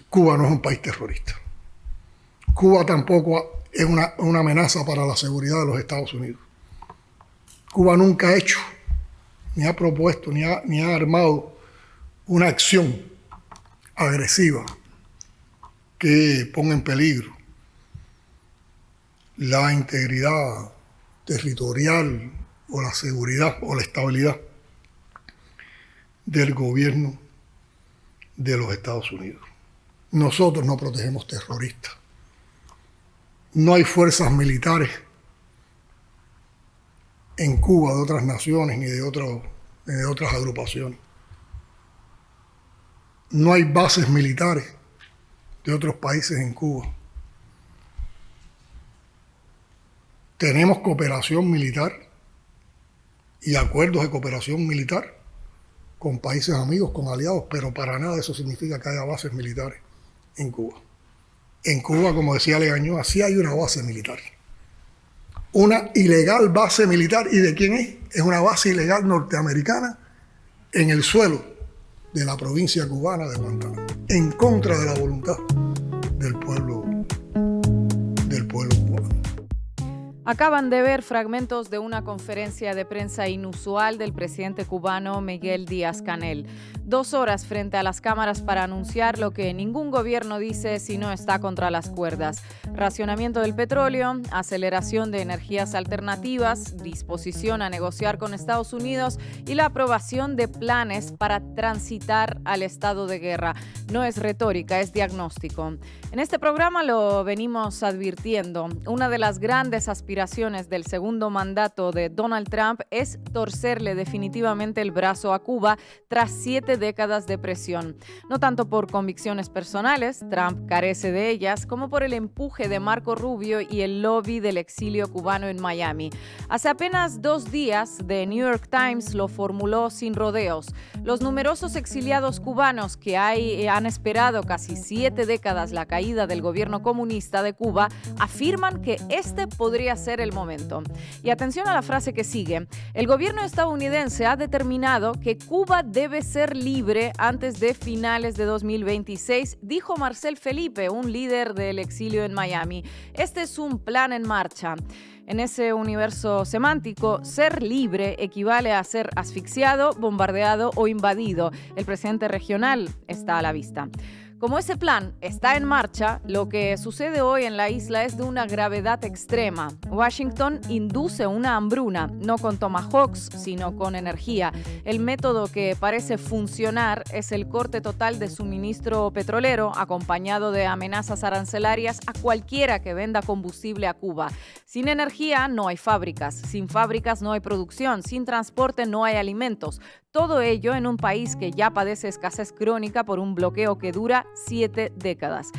Cuba no es un país terrorista. Cuba tampoco es una amenaza para la seguridad de los Estados Unidos. Cuba nunca ha hecho, ni ha propuesto, ni ha armado una acción agresiva que ponga en peligro la integridad territorial o la seguridad o la estabilidad del gobierno de los Estados Unidos. Nosotros no protegemos terroristas. No hay fuerzas militares en Cuba de otras naciones ni de otras agrupaciones. No hay bases militares de otros países en Cuba. Tenemos cooperación militar y acuerdos de cooperación militar con países amigos, con aliados, pero para nada eso significa que haya bases militares en Cuba. En Cuba, como decía Legañoa, sí hay una base militar. Una ilegal base militar. ¿Y de quién es? Es una base ilegal norteamericana en el suelo de la provincia cubana de Guantánamo, en contra de la voluntad del pueblo cubano. Acaban de ver fragmentos de una conferencia de prensa inusual del presidente cubano Miguel Díaz-Canel. 2 horas frente a las cámaras para anunciar lo que ningún gobierno dice si no está contra las cuerdas. Racionamiento del petróleo, aceleración de energías alternativas, disposición a negociar con Estados Unidos y la aprobación de planes para transitar al estado de guerra. No es retórica, es diagnóstico. En este programa lo venimos advirtiendo. Una de las grandes aspiraciones del segundo mandato de Donald Trump es torcerle definitivamente el brazo a Cuba tras 7 décadas de presión. No tanto por convicciones personales, Trump carece de ellas, como por el empuje de Marco Rubio y el lobby del exilio cubano en Miami. Hace apenas 2 días, The New York Times lo formuló sin rodeos. Los numerosos exiliados cubanos que han esperado casi 7 décadas la caída del gobierno comunista de Cuba afirman que este podría ser el momento. Y atención a la frase que sigue. El gobierno estadounidense ha determinado que Cuba debe ser libre antes de finales de 2026, dijo Marcel Felipe, un líder del exilio en Miami. Este es un plan en marcha. En ese universo semántico, ser libre equivale a ser asfixiado, bombardeado o invadido. El presidente regional está a la vista. Como ese plan está en marcha, lo que sucede hoy en la isla es de una gravedad extrema. Washington induce una hambruna, no con tomahawks, sino con energía. El método que parece funcionar es el corte total de suministro petrolero, acompañado de amenazas arancelarias a cualquiera que venda combustible a Cuba. Sin energía no hay fábricas, sin fábricas no hay producción, sin transporte no hay alimentos. Todo ello en un país que ya padece escasez crónica por un bloqueo que dura 7 décadas.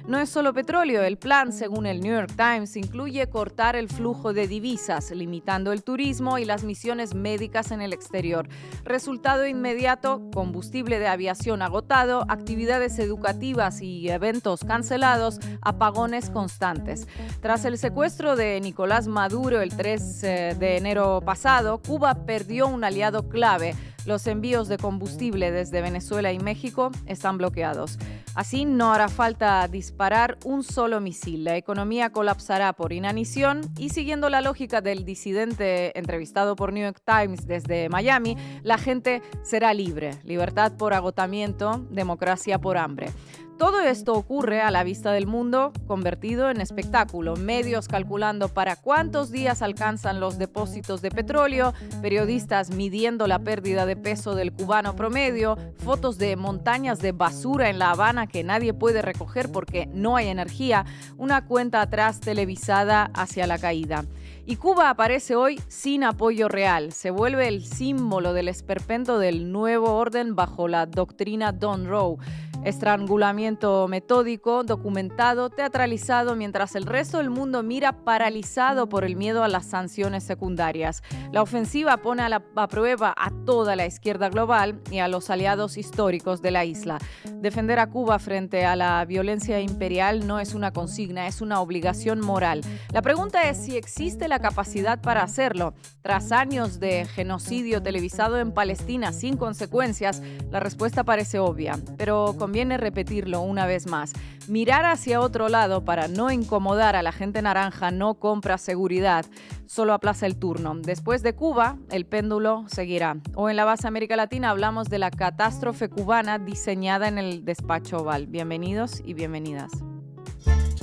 No es solo petróleo, el plan, según el New York Times, incluye cortar el flujo de divisas, limitando el turismo y las misiones médicas en el exterior. Resultado inmediato, combustible de aviación agotado, actividades educativas y eventos cancelados, apagones constantes. Tras el secuestro de Nicolás Maduro el 3 de enero pasado, Cuba perdió un aliado clave. Los envíos de combustible desde Venezuela y México están bloqueados. Así no hará falta disparar un solo misil. La economía colapsará por inanición y, siguiendo la lógica del disidente entrevistado por New York Times desde Miami, la gente será libre. Libertad por agotamiento, democracia por hambre. Todo esto ocurre a la vista del mundo, convertido en espectáculo. Medios calculando para cuántos días alcanzan los depósitos de petróleo, periodistas midiendo la pérdida de peso del cubano promedio, fotos de montañas de basura en La Habana que nadie puede recoger porque no hay energía, una cuenta atrás televisada hacia la caída. Y Cuba aparece hoy sin apoyo real. Se vuelve el símbolo del esperpento del nuevo orden bajo la doctrina Don Roe. Estrangulamiento metódico, documentado, teatralizado, mientras el resto del mundo mira paralizado por el miedo a las sanciones secundarias. La ofensiva pone a prueba a toda la izquierda global y a los aliados históricos de la isla. Defender a Cuba frente a la violencia imperial no es una consigna, es una obligación moral. La pregunta es si existe la la capacidad para hacerlo. Tras años de genocidio televisado en Palestina sin consecuencias, la respuesta parece obvia, pero conviene repetirlo una vez más. Mirar hacia otro lado para no incomodar a la gente naranja no compra seguridad, solo aplaza el turno. Después de Cuba, el péndulo seguirá. Hoy en la base América Latina hablamos de la catástrofe cubana diseñada en el despacho Oval. Bienvenidos y bienvenidas.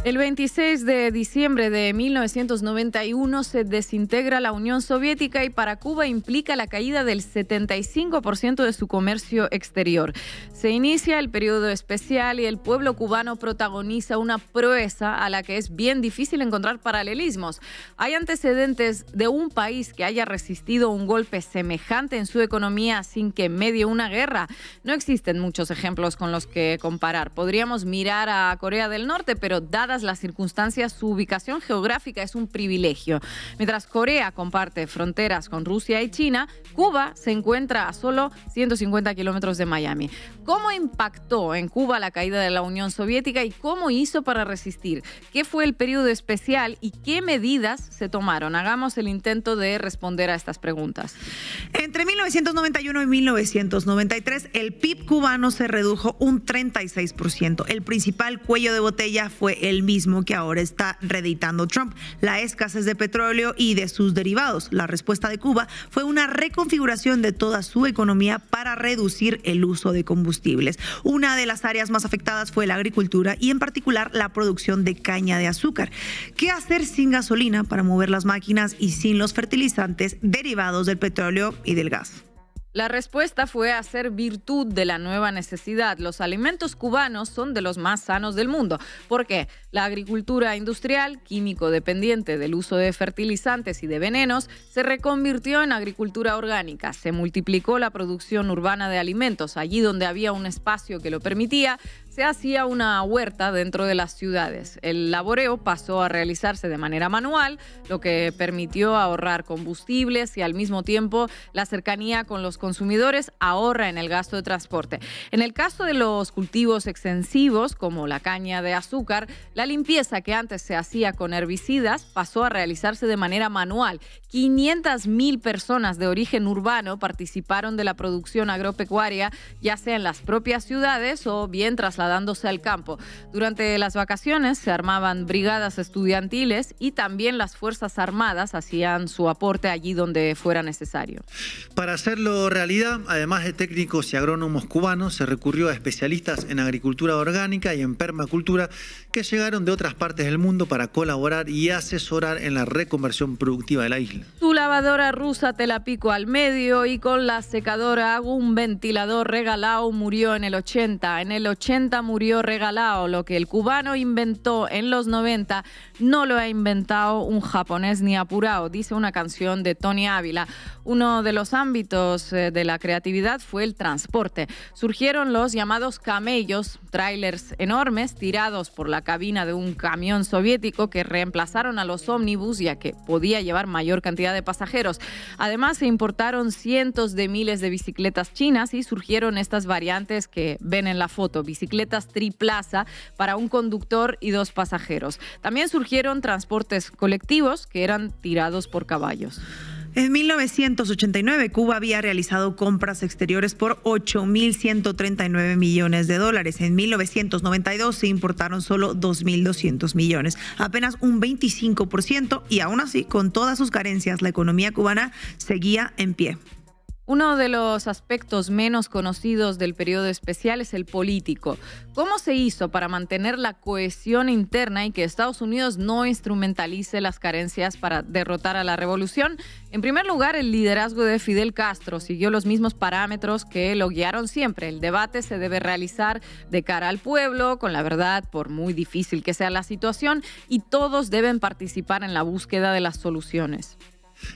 El 26 de diciembre de 1991 se desintegra la Unión Soviética y para Cuba implica la caída del 75% de su comercio exterior. Se inicia el periodo especial y el pueblo cubano protagoniza una proeza a la que es bien difícil encontrar paralelismos. Hay antecedentes de un país que haya resistido un golpe semejante en su economía sin que medie una guerra. No existen muchos ejemplos con los que comparar. Podríamos mirar a Corea del Norte, pero dadas las circunstancias, su ubicación geográfica es un privilegio. Mientras Corea comparte fronteras con Rusia y China, Cuba se encuentra a solo 150 kilómetros de Miami. ¿Cómo impactó en Cuba la caída de la Unión Soviética y cómo hizo para resistir? ¿Qué fue el periodo especial y qué medidas se tomaron? Hagamos el intento de responder a estas preguntas. Entre 1991 y 1993, el PIB cubano se redujo un 36%. El principal cuello de botella fue el mismo que ahora está reeditando Trump, la escasez de petróleo y de sus derivados. La respuesta de Cuba fue una reconfiguración de toda su economía para reducir el uso de combustibles. Una de las áreas más afectadas fue la agricultura y en particular la producción de caña de azúcar. ¿Qué hacer sin gasolina para mover las máquinas y sin los fertilizantes derivados del petróleo y del gas? La respuesta fue hacer virtud de la nueva necesidad. Los alimentos cubanos son de los más sanos del mundo. ¿Por qué? La agricultura industrial, químico dependiente del uso de fertilizantes y de venenos, se reconvirtió en agricultura orgánica. Se multiplicó la producción urbana de alimentos. Allí donde había un espacio que lo permitía, se hacía una huerta dentro de las ciudades. El laboreo pasó a realizarse de manera manual, lo que permitió ahorrar combustibles y al mismo tiempo la cercanía con los consumidores ahorra en el gasto de transporte. En el caso de los cultivos extensivos, como la caña de azúcar, la limpieza que antes se hacía con herbicidas pasó a realizarse de manera manual. 500.000 personas de origen urbano participaron de la producción agropecuaria, ya sea en las propias ciudades o bien trasladándose al campo. Durante las vacaciones se armaban brigadas estudiantiles y también las Fuerzas Armadas hacían su aporte allí donde fuera necesario. Para hacerlo realidad, además de técnicos y agrónomos cubanos, se recurrió a especialistas en agricultura orgánica y en permacultura que llegaron de otras partes del mundo para colaborar y asesorar en la reconversión productiva de la isla. Tu lavadora rusa te la pico al medio y con la secadora hago un ventilador regalado murió en el 80. En el 80 murió regalado. Lo que el cubano inventó en los 90 no lo ha inventado un japonés ni apurado, dice una canción de Tony Ávila. Uno de los ámbitos de la creatividad fue el transporte. Surgieron los llamados camellos, tráilers enormes tirados por la cabina de un camión soviético que reemplazaron a los ómnibus ya que podía llevar mayor cantidad de pasajeros. Además se importaron cientos de miles de bicicletas chinas y surgieron estas variantes que ven en la foto, bicicletas triplaza para un conductor y 2 pasajeros. También surgieron transportes colectivos que eran tirados por caballos. En 1989, Cuba había realizado compras exteriores por $8.139 millones. En 1992 se importaron solo 2.200 millones, apenas un 25%, y aún así, con todas sus carencias, la economía cubana seguía en pie. Uno de los aspectos menos conocidos del periodo especial es el político. ¿Cómo se hizo para mantener la cohesión interna y que Estados Unidos no instrumentalice las carencias para derrotar a la revolución? En primer lugar, el liderazgo de Fidel Castro siguió los mismos parámetros que lo guiaron siempre. El debate se debe realizar de cara al pueblo, con la verdad, por muy difícil que sea la situación, y todos deben participar en la búsqueda de las soluciones.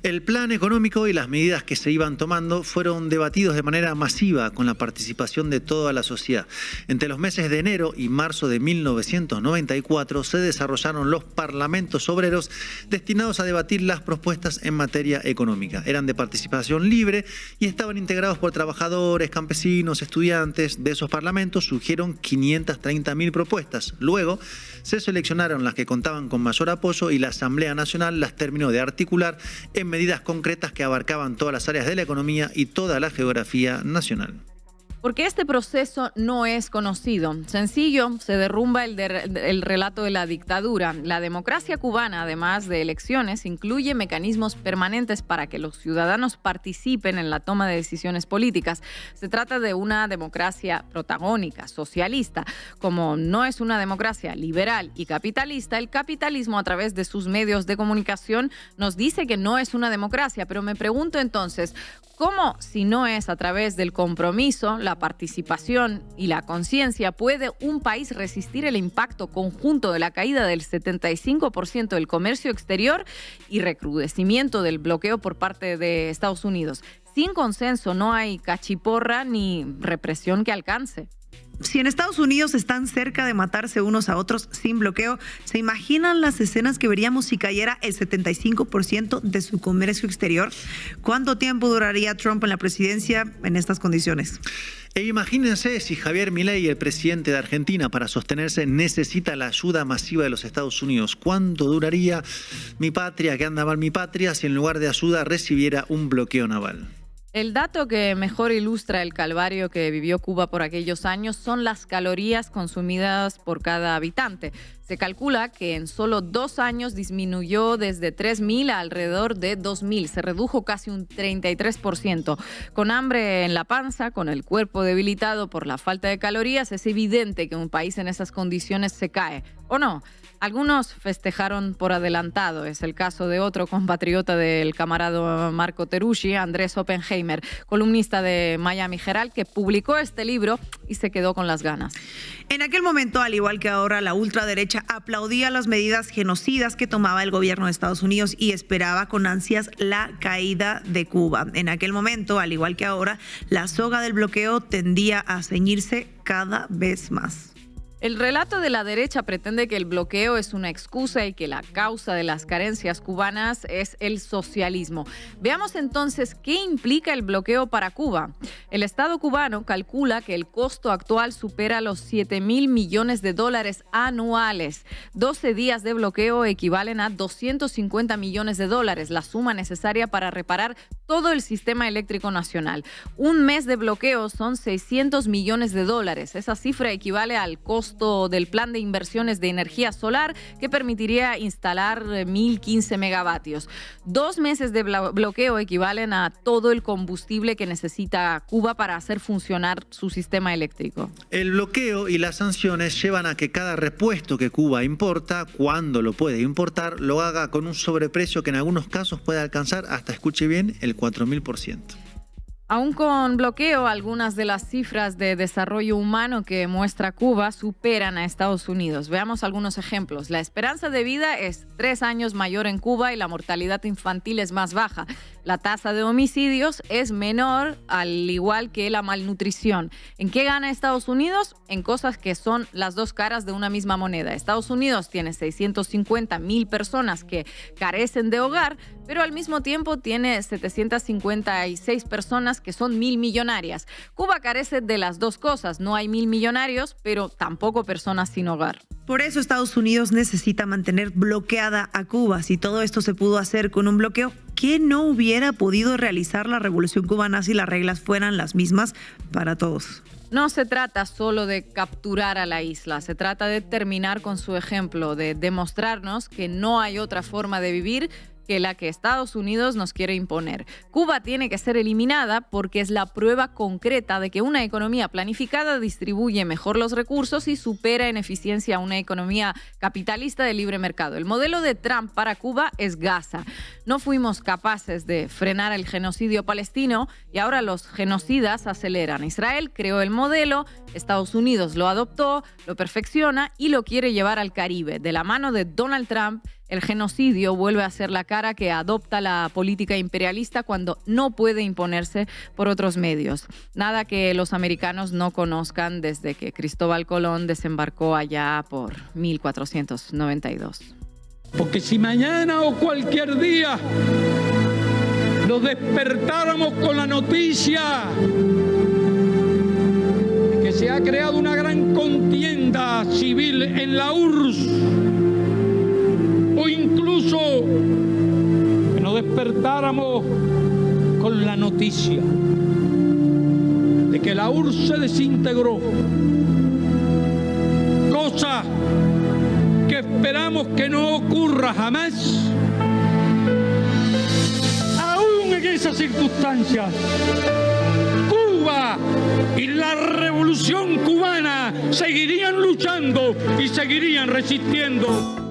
El plan económico y las medidas que se iban tomando fueron debatidos de manera masiva con la participación de toda la sociedad. Entre los meses de enero y marzo de 1994 se desarrollaron los parlamentos obreros destinados a debatir las propuestas en materia económica. Eran de participación libre y estaban integrados por trabajadores, campesinos, estudiantes. De esos parlamentos surgieron 530.000 propuestas. Luego se seleccionaron las que contaban con mayor apoyo y la Asamblea Nacional las terminó de articular en medidas concretas que abarcaban todas las áreas de la economía y toda la geografía nacional. Porque este proceso no es conocido. Sencillo, se derrumba el relato de la dictadura. La democracia cubana, además de elecciones, incluye mecanismos permanentes para que los ciudadanos participen en la toma de decisiones políticas. Se trata de una democracia protagónica, socialista. Como no es una democracia liberal y capitalista, el capitalismo a través de sus medios de comunicación nos dice que no es una democracia. Pero me pregunto entonces, ¿cómo, si no es a través del compromiso, la participación y la conciencia, puede un país resistir el impacto conjunto de la caída del 75% del comercio exterior y recrudecimiento del bloqueo por parte de Estados Unidos? Sin consenso no hay cachiporra ni represión que alcance. Si en Estados Unidos están cerca de matarse unos a otros sin bloqueo, ¿se imaginan las escenas que veríamos si cayera el 75% de su comercio exterior? ¿Cuánto tiempo duraría Trump en la presidencia en estas condiciones? E imagínense si Javier Milei, el presidente de Argentina, para sostenerse necesita la ayuda masiva de los Estados Unidos. ¿Cuánto duraría mi patria, que anda mal mi patria, si en lugar de ayuda recibiera un bloqueo naval? El dato que mejor ilustra el calvario que vivió Cuba por aquellos años son las calorías consumidas por cada habitante. Se calcula que en solo 2 años disminuyó desde 3.000 a alrededor de 2.000. Se redujo casi un 33%. Con hambre en la panza, con el cuerpo debilitado por la falta de calorías, es evidente que un país en esas condiciones se cae. ¿O no? Algunos festejaron por adelantado. Es el caso de otro compatriota del camarada Marco Teruggi, Andrés Oppenheimer, columnista de Miami Herald, que publicó este libro y se quedó con las ganas. En aquel momento, al igual que ahora, la ultraderecha aplaudía las medidas genocidas que tomaba el gobierno de Estados Unidos y esperaba con ansias la caída de Cuba. En aquel momento, al igual que ahora, la soga del bloqueo tendía a ceñirse cada vez más. El relato de la derecha pretende que el bloqueo es una excusa y que la causa de las carencias cubanas es el socialismo. Veamos entonces qué implica el bloqueo para Cuba. El Estado cubano calcula que el costo actual supera los $7.000 millones anuales. 12 días de bloqueo equivalen a $250 millones, la suma necesaria para reparar todo el sistema eléctrico nacional. Un mes de bloqueo son $600 millones. Esa cifra equivale al costo del plan de inversiones de energía solar que permitiría instalar 1.015 megavatios. 2 meses de bloqueo equivalen a todo el combustible que necesita Cuba para hacer funcionar su sistema eléctrico. El bloqueo y las sanciones llevan a que cada repuesto que Cuba importa, cuando lo puede importar, lo haga con un sobreprecio que en algunos casos puede alcanzar hasta, escuche bien, el 4.000%. Aún con bloqueo, algunas de las cifras de desarrollo humano que muestra Cuba superan a Estados Unidos. Veamos algunos ejemplos. La esperanza de vida es 3 años mayor en Cuba y la mortalidad infantil es más baja. La tasa de homicidios es menor, al igual que la malnutrición. ¿En qué gana Estados Unidos? En cosas que son las dos caras de una misma moneda. Estados Unidos tiene 650.000 personas que carecen de hogar, pero al mismo tiempo tiene 756 personas que son 1.000 millonarias. Cuba carece de las dos cosas. No hay 1.000 millonarios, pero tampoco personas sin hogar. Por eso Estados Unidos necesita mantener bloqueada a Cuba. Si todo esto se pudo hacer con un bloqueo, ¿qué no hubiera podido realizar la revolución cubana si las reglas fueran las mismas para todos? No se trata solo de capturar a la isla, se trata de terminar con su ejemplo, de demostrarnos que no hay otra forma de vivir que la que Estados Unidos nos quiere imponer. Cuba tiene que ser eliminada porque es la prueba concreta de que una economía planificada distribuye mejor los recursos y supera en eficiencia a una economía capitalista de libre mercado. El modelo de Trump para Cuba es Gaza. No fuimos capaces de frenar el genocidio palestino y ahora los genocidas aceleran. Israel creó el modelo, Estados Unidos lo adoptó, lo perfecciona y lo quiere llevar al Caribe. De la mano de Donald Trump, El genocidio vuelve a ser la cara que adopta la política imperialista cuando no puede imponerse por otros medios. Nada que los americanos no conozcan desde que Cristóbal Colón desembarcó allá por 1492. Porque si mañana o cualquier día nos despertáramos con la noticia de que se ha creado una gran contienda civil en la URSS, o incluso que nos despertáramos con la noticia de que la URSS se desintegró, cosa que esperamos que no ocurra jamás, aún en esas circunstancias, Cuba y la revolución cubana seguirían luchando y seguirían resistiendo.